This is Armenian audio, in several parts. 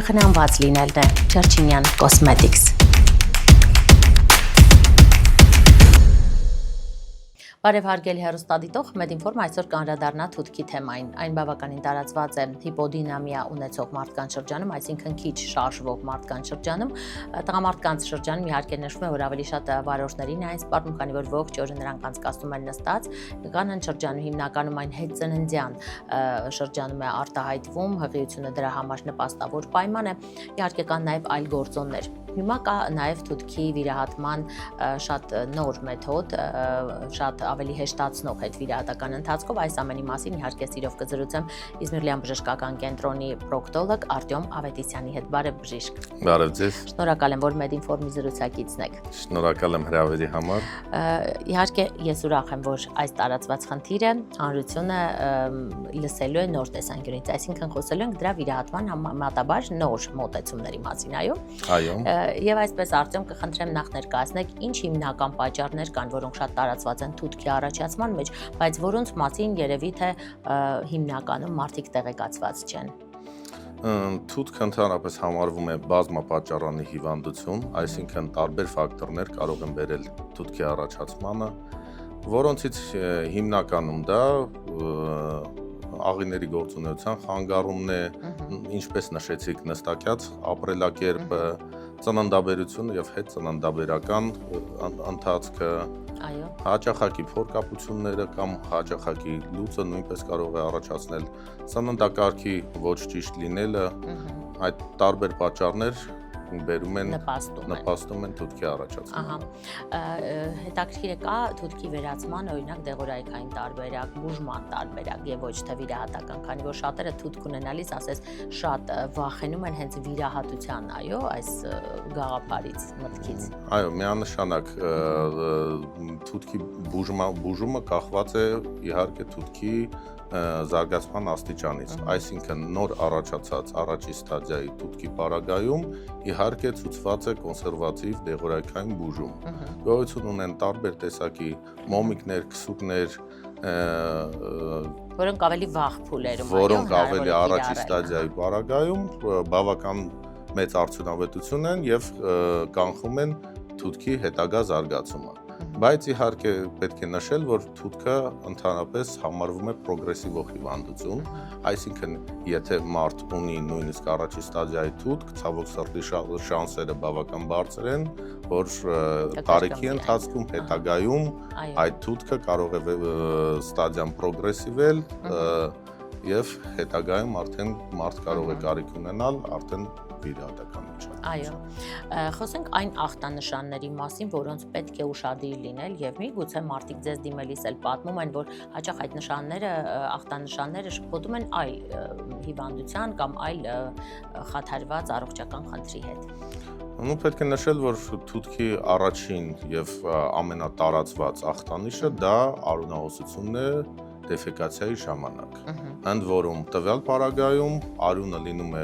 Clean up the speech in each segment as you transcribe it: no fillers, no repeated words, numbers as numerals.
Խնամված լինելն է Չերչինյան Cosmetics։ Բարև հարգելի հեռուստադիտող, Մեդինֆորմ այսօր կանդրադառնա թութքի թեմային։ Այն բավականին տարածված է հիպոդինամիա ունեցող մարդկանց շրջանում, այսինքն քիչ շարժվող մարդկանց շրջանում։ Տղամարդկանց շրջանում իհարկե նշվում է, որ ավելի շատ վարորդներին է այն սպառնում, քանի որ ողջ օրը նրանք անցկացնում են նստած։ Կանանց շրջանում հիմնականում այն հետծննդյան շրջանում է արտահայտվում, հղիությունը դրա համար նպաստավոր պայման է։ Իհարկե կան նաև այլ գործոններ։ Հիմա կա նաև թութքի վիրահատման շատ նոր մեթոդ, շատ ավելի հեշտացնող հետ վիրահատական ընթացքով։ Այս ամենի մասին իհարկե սիրով կզրուցեմ Իզմիրլյան բժշկական կենտրոնի պրոկտոլոգ Արտյոմ Ավետիսյանի հետ։ Բարև բժիշկ։ Բարև ձեզ։ Շնորհակալ եմ, որ Մեդինֆորմի զրուցակիցն եք։ Շնորհակալ եմ հրավերի համար։ Իհարկե ես ուրախ եմ, որ այս տարածված խնդիրը հանրությունը լսելու է նոր տեսանկյունից, այսինքն խոսելու ենք դրա վիրահատման համեմատաբար նոր մոտեցումների մասին, այո։ Այո։ Եվ այսպես Արտյոմ կխնդրեմ նախ ներկայացնեք ինչ հիմնական պատճառներ կան, որոնք շատ տարածված են թութքի առաջացման մեջ, բայց որոնց մասին երևի թե հիմնականում մարդիկ տեղեկացված չեն։ Թութքը ընդհանրապես համարվում է բազմապատճառանի հիվանդություն, այսինքն տարբեր ֆակտորներ կարող են բերել թութքի առաջացմանը, որոնցից հիմնականում դա աղիների գործունեության խանգարումն է, ինչպես նշեցիք, նստակյաց ապրելակերպը, ծննդաբերությունը եւ հետծննդաբերական ընթացքը, հաճախակի փորկապությունները կամ հաճախակի լուծը նույնպես կարող է առաջացնել ծննդակարգի ոչ ճիշտ լինելը, այդ տարբեր պատճառներ բերում են նպաստում են թութքի առաջացմանը։ Հետաքրքիր է կա թութքի վերացման օրինակ դեղորայքային տարբերակ, բուժման տարբերակ եւ ոչ թե վիրահատական, քանի որ շատերը թութք ունենալիս ասես շատ վախենում են հենց վիրահատության, այո, այս գաղափարից, մտքից։ Այո, միանշանակ թութքի բուժումը կախված է իհարկե թութքի զարգացման աստիճանից, այսինքն նոր առաջացած առաջի ստադիայի թութքի պարագայում իհարկե ցուցված է կոնսերվատիվ դեղորայքային բուժում։ Գոյություն ունեն տարբեր տեսակի մոմիկներ, քսուկներ, որոնք ավելի վաղ փուլերում, որոնք ավելի առաջի ստադիայի պարագայում բավական մեծ արդյունավետություն են եւ կանխում են թութքի հետագա զարգացումը։ Բայց իհարկե պետք է նշել, որ թութքը ընդհանրապես համարվում է պրոգրեսիվ հիվանդություն, այսինքն եթե մարդ ունի նույնիսկ առաջի ստադիայի թութք, ցավոք սրտի շանսերը բավական բարձր են, որ տարիքի ընթացքում հետագայում այդ թութքը կարող է ստադիան պրոգրեսիվել եւ հետագայում արդեն մարդ կարող է կարիք ունենալ արդեն վիրահատական միջոցով։ Այո։ Խոսենք այն ախտանշանների մասին, որոնց պետք է ուշադիր լինել եւ միգուցե մարդիկ ձեզ դիմելիս էլ պատմում են, որ հաճախ այդ ախտանշանները շփոթում են այլ հիվանդության կամ այլ խաթարված առողջական խնդրի հետ։ Պետք է նշել, որ թութքի առաջին եւ ամենատարածված ախտանիշը դա արյունահոսությունն է դեֆեկացիայի ժամանակ։ Ընդ որում տվյալ պարագայում արյունը լինում է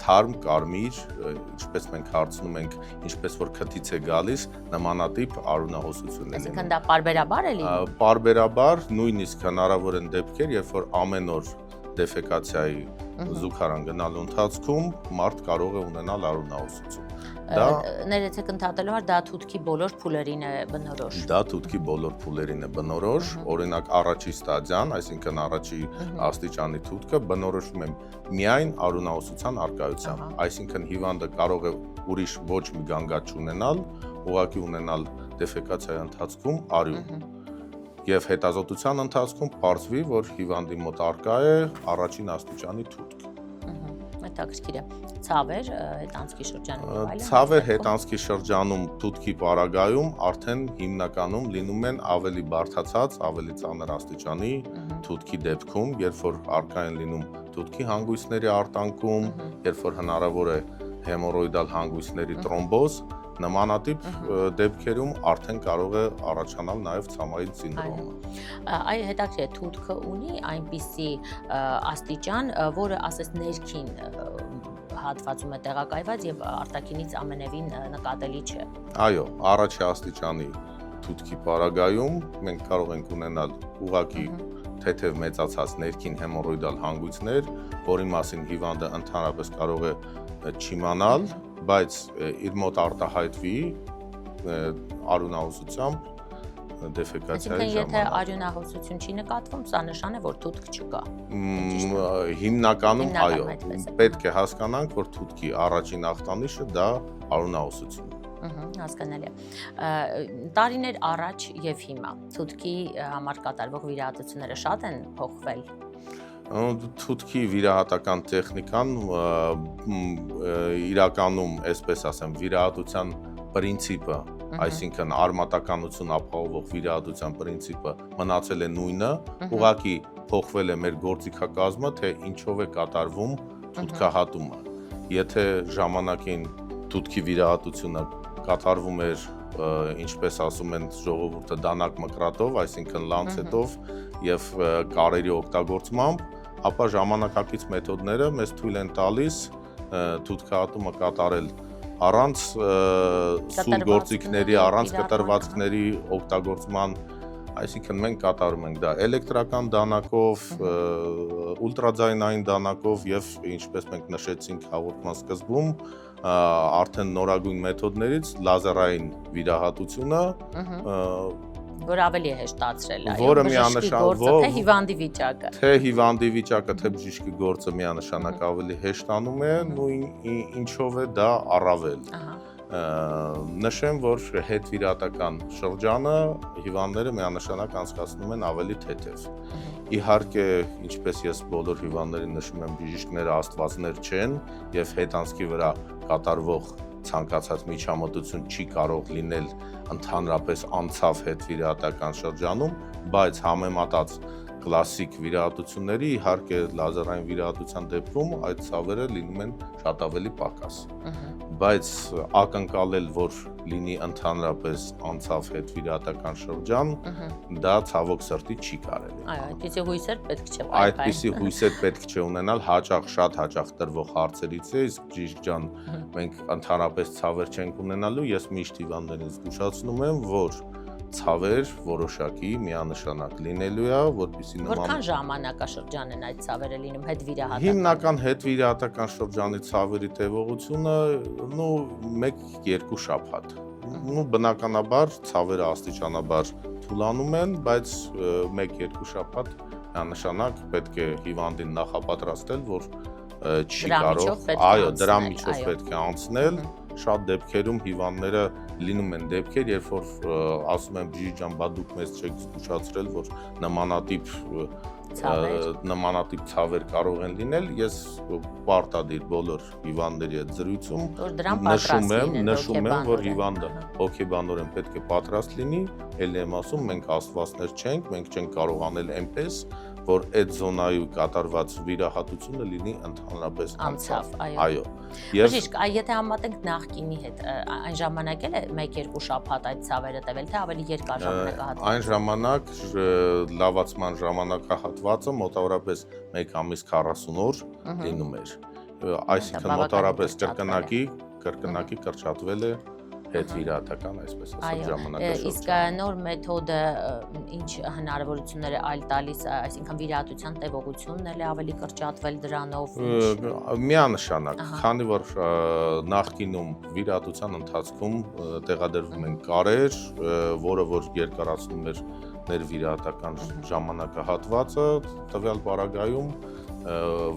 թարմ, կարմիր, ինչպես մենք հարցնում ենք, ինչպես որ քթից է գալիս, նմանատիպ արյունահոսություն է լինում։ Այսինքն դա պարբերաբար է լինում։ Պարբերաբար, նույնիսկ հնարավոր են դեպքեր, երբ որ ամեն օր դեֆեկացիայի զուգարան գնալու ընթացքում մարդ կարող է ունենալ արյունահոսություն։ Ներեցեք ընդհատելու համար դա թութքի բոլոր փուլերին է բնորոշ։ Դա թութքի բոլոր փուլերին է բնորոշ, օրինակ առաջի ստադիան, այսինքն առաջի աստիճանի թութքը բնորոշվում է միայն արյունահոսության առկայությամբ, այսինքն հիվանդը կարող է ուրիշ ոչ մի գանգատ չունենալ, ուղղակի ունենալ դեֆեկացիայի ընթացքում արյուն։ Եվ հետազոտության ընթացքում պարզվի, որ հիվանդի մոտ առկա է առաջին աստիճանի թութք։ Հետաքրքիր է։ Ցավեր հետանցքի շրջանում եւ այլն։ Ցավեր հետանցքի շրջանում թութքի պարագայում արդեն հիմնականում լինում են ավելի բարդացած, ավելի ծանր աստիճանի թութքի դեպքում, երբ որ առկա են լինում թութքի հանգույցների արտանկում, երբ որ հնարավոր է հեմորոիդալ հանգույցների տրոմբոզ, նմանատիպ դեպքերում արդեն կարող է առաջանալ նաև ցամային սինդրոմը։ Այ հետաքրքիր է, թութքը ունի այնպիսի աստիճան, որը ասես ներքին հատվածում է տեղակայված եւ արտաքինից ամենևին նկատելի չէ։ Այո, առաջի աստիճանի թութքի պարագայում մենք կարող ենք ունենալ ուղղակի թեթև մեծացած ներքին հեմորոիդալ հանգույցներ, որի մասին հիվանդը ընդհանրապես կարող է չիմանալ, բայց իր մոտ արտահայտվի արյունահոսությամբ դեֆեկացիայի ժամանակ։ Եթե արյունահոսություն չի նկատվում, սա նշան է, որ թութք չկա։ Հիմնականում այո, պետք է հասկանանք, որ թութքի առաջին ախտանիշը դա արյունահոսությունն է։ Հասկանալի է։ Տարիներ առաջ եւ հիմա թութքի համար կատարվող վիրահատությունները շատ են փոխվել։ Թութքի վիրահատական տեխնիկան իրականում, այսպես ասեմ, վիրահատության պրինցիպը, այսինքն արմատականություն ապահովող վիրահատության պրինցիպը մնացել է նույնը, ուղղակի փոխվել է մեր գործիքակազմը, թե ինչով է կատարվում թութքահատումը։ Եթե ժամանակին թութքի վիրահատությունը կատարվում էր, ինչպես ասում են ժողովուրդը, դանակ մկրատով, այսինքն լանցետով եւ կարերի օգտագործմամբ, ապա ժամանակակից մեթոդները մեզ թույլ են տալիս թութքահատումը կատարել առանց սուր գործիքների, առանց կտրվածքների օգտագործման, այսինքն մենք կատարում ենք դա էլեկտրական դանակով, ուլտրաձայնային դանակով եւ ինչպես մենք նշեցինք հաղորդման սկզբում, արդեն նորագույն մեթոդներից լազերային վիրահատությունը, որ ավելի է հեշտացրել, որը միանշանակ թե հիվանդի վիճակը։ Թե հիվանդի վիճակը, թե բժիշկի գործը միանշանակ ավելի հեշտանում է, նույն ինչով է դա առավել։ Նշեմ, որ հետվիրահատական շրջանը հիվանդները միանշանակ անցկացնում են ավելի թեթև։ Իհարկե, ինչպես ես բոլոր հիվանդներին նշում եմ, բժիշկները աստվածներ չեն եւ հետանցքի վրա կատարվող ցանկացած միջամտություն չի կարող լինել ընդհանրապես անցավ հետվիրահատական շրջանում, բայց համեմատած կլասիկ վիրահատությունների, իհարկե լազերային վիրահատության դեպքում այդ ցավերը լինում են շատ ավելի պակաս։ Բայց ակնկալել, որ լինի ընդհանրապես անցավ հետվիրահատական շրջան, դա ցավոք սրտի չի կարելի։ Այո, այդպիսի հույսեր պետք չէ պայքարել։ Այդպիսի հույսեր պետք չէ ունենալ, շատ հաճախ տրվող հարցերից է, իսկ բժիշկ ջան, մենք ընդհանրապես ցավեր չենք ունենալու, ես միշտ հիվանդներին զգուշացնում եմ, որ ցավեր որոշակի միանշանակ լինելու է, որպեսզի նման Որքան ժամանակաշրջան են այդ ցավերը լինում հետվիրահատական։ Հիմնական հետվիրահատական շրջանի ցավերի տևողությունը 1-2 շաբաթ։ Բնականաբար ցավերը աստիճանաբար թուլանում են, բայց 1-2 շաբաթ միանշանակ պետք է հիվանդին նախապատրաստել, որ չի կարող, այո, դրա միջով պետք է անցնել։ Շատ դեպքերում հիվանդները լինում են դեպքեր, երբ որ ասում են բժիշկ ջան, բա դուք մեզ չեք զգուշացրել, որ նմանատիպ ցավեր կարող են լինել, ես պարտադիր բոլոր հիվանդների հետ զրույցում նշում եմ, որ հիվանդը հոգեբանորեն պետք է պատրաստ լինի, ելի եմ ասում, մենք աստվածներ չենք, մենք չենք կարող անել այնպես, որ այդ զոնայի կատարված վիրահատությունը լինի ընդհանրապես անցավ, այո։ Բժիշկ, եթե համատենք նախկինի հետ, այն ժամանակ էլ է 1-2 շաբաթ այդ ցավերը տևել, թե ավելի երկար ժամանակահատված։ Այն ժամանակ լավացման ժամանակահատվածը մոտավորապես 1 ամիս 40 օր լինում էր։ Այսինքն մոտավորապես կրկնակի կրճատվել է հետվիրահատական, այսպես ասած, ժամանակաշրջանը։ Իսկ նոր մեթոդը ինչ հնարավորություններ է այլ տալիս, այսինքն վիրահատության տևողությունն էլ է ավելի կրճատվել դրանով։ Միանշանակ, քանի որ նախկինում վիրահատության ընթացքում տեղադրվում են կարեր, որը որ երկարացնում էր ներվիրահատական ժամանակահատվածը, տվյալ պարագայում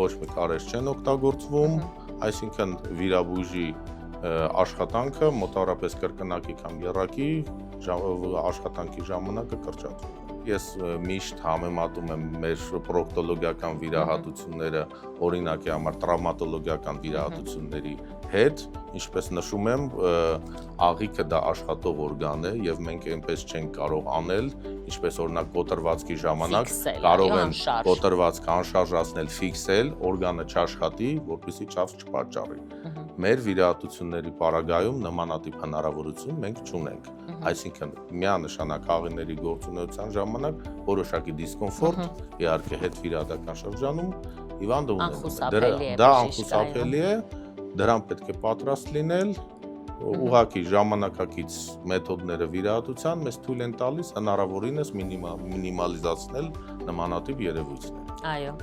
ոչ մի կարեր չեն օգտագործվում, այսինքն վիրաբույժի աշխատանքը մոտավորապես կրկնակի կամ եռակի աշխատանքի ժամանակը կրճատվում է։ Ես միշտ համեմատում եմ մեր պրոկտոլոգիական վիրահատությունները օրինակի համար տրավմատոլոգիական վիրահատությունների հետ, ինչպես նշում եմ, աղիքը դա աշխատող օրգան է եւ մենք այնպես չենք կարող անել, ինչպես օրինակ կոտրվածքի ժամանակ կարող են կոտրվածքը անշարժացնել, ֆիքսել, օրգանը չաշխատի, որպեսզի ցավ չպատճառի։ Մեր վիրահատությունների պարագայում նմանատիպ հնարավորություն մենք չունենք։ Այսինքն միանշանակ աղիների գործունեության ժամանակ որոշակի դիսկոմֆորտ, իհարկե հետվիրահատական շրջանում հիվանդը ունենալու է։ Դա անխուսափելի է, դրան պետք է պատրաստ լինել, ուղղակի ժամանակակից մեթոդները վիրահատության մեզ թույլ են տալիս հնարավորինս մինիմալիզացնել նմանատիպ երևույթներ։ Այո,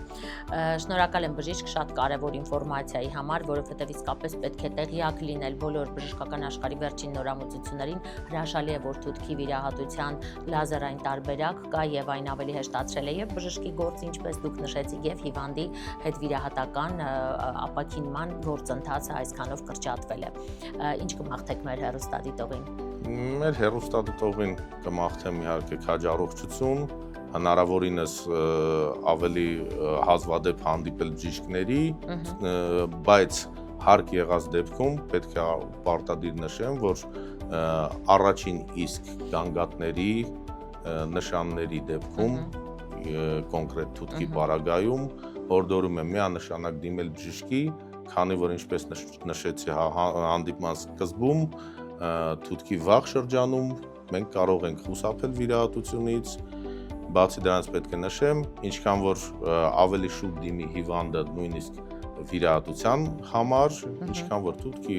շնորհակալ եմ բժիշկ, շատ կարևոր ինֆորմացիայի համար, որովհետև իսկապես պետք է տեղյակ լինել բոլոր բժշկական աշխարհի վերջին նորամուծություններին, հրաշալի է, որ թութքի վիրահատության լազերային տարբերակ կա եւ այն ավելի հեշտացրել է եւ բժշկի գործը, ինչպես դուք նշեցիք, եւ հիվանդի հետ վիրահատական ապաքինման գործընթացը այսքանով կրճատվել է։ Ինչ կմաղթեք մեր հեռուստադիտողին։ Մեր հեռուստադիտողին կմաղթեմ իհարկե քաջ առողջություն, հնարավորինս ավելի հազվադեպ հանդիպել բժիշկների, բայց հարկ եղած դեպքում պետք է պարտադիր նշեմ, որ առաջին իսկ գանգատների նշանների դեպքում կոնկրետ թութքի պարագայում հորդորում եմ միանշանակ դիմել բժշկի, քանի որ ինչպես նշեցի հանդիպման սկզբում թութքի վաղ շրջանում մենք կարող ենք խուսափել վիրահատությունից, բացի դրանից պետք է նշեմ, ինչքան որ ավելի շուտ դիմի հիվանդը նույնիսկ վիրահատության համար, ինչքան որ թութքի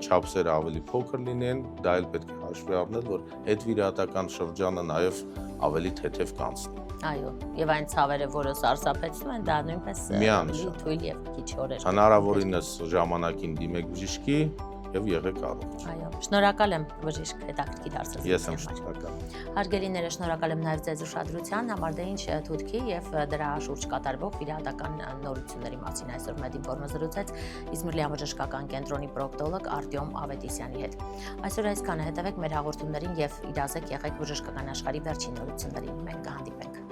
չափսերը ավելի փոքր լինեն, դա էլ պետք է հաշվի առնել, որ այդ վիրահատական շրջանը նաև ավելի թեթև կանցնի։ Այո, եւ այն ցավերը, որը սարսափեցնում են, դա նույնպես թույլ եւ քիչ օրեր։ Հնարավորինս ժամանակին դիմեք բժշկի եւ եղեք առողջ։ Այո, շնորհակալ եմ բժիշկ հետաքրքիր հարցազրույցի Ես եմ շնորհակալ։ Հարգելիները, շնորհակալ եմ նաև ձեզ ուշադրության համար, դե ինչ թութքի եւ դրա շուրջ կատարվող վիրահատական նորությունների մասին այսօր մեծ ինֆորմացիա զրուցեց Իզմիրլյան բժշկական կենտրոնի պրոկտոլոգ Արտյոմ Ավետիսյանի հետ։ Այսօր այսքանը, հետևեք մեր հաղորդումներին եւ իրազեկ եղեք բժշկական աշխարհի վերջին նորություններին։ Մենք կհանդիպենք։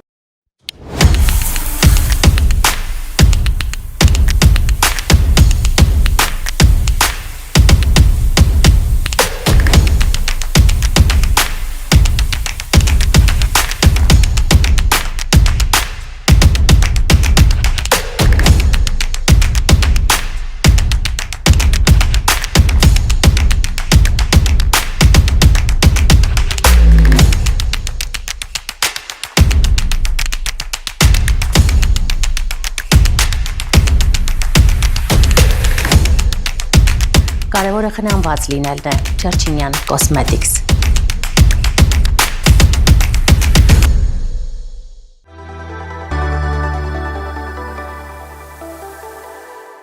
Կարևորը խնամված լինելն է։ Չերչինյան Cosmetics